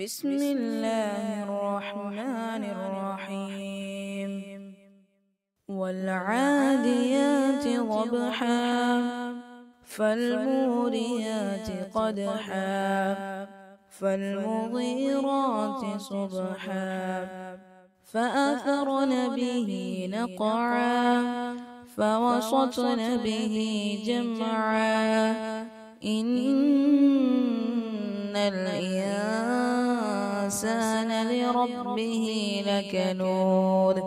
بسم الله الرحمن الرحيم والعاديات ضبحا فالموريات قدحا فالمغيرات صبحا فأثرن به نقعا فوسطن به جمعا إن الإنسان لربه لكنود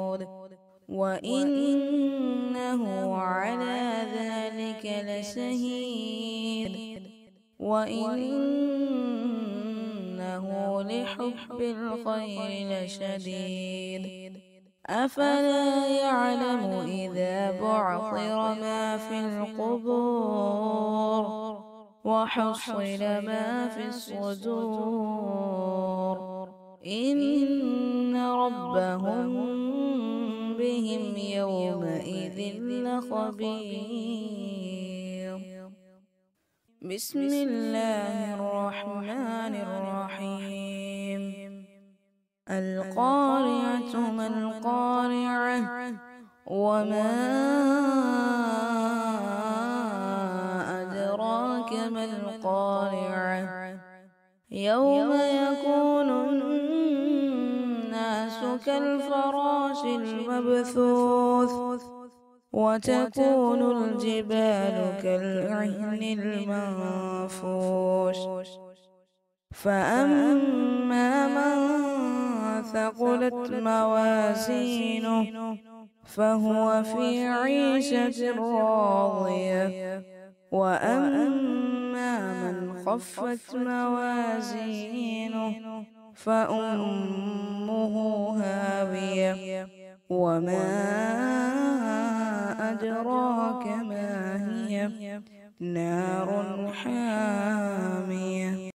وإنه على ذلك لشهيد وإنه لحب الخير لشديد أفلا يعلم إذا بعثر ما في القبور وحصل ما في الصدور إن ربهم بهم يومئذ لخبير. بسم الله الرحمن الرحيم القارعة ما القارعة وما أدراك ما القارعة يوم يكون الناس كالفراش المبثوث وتكون الجبال كالعهن المنفوش فأما من ثقلت موازينه فهو في عيشة راضية وأما من خفت موازينه فأمه هاوية وما أدراك ما هي نار حامية.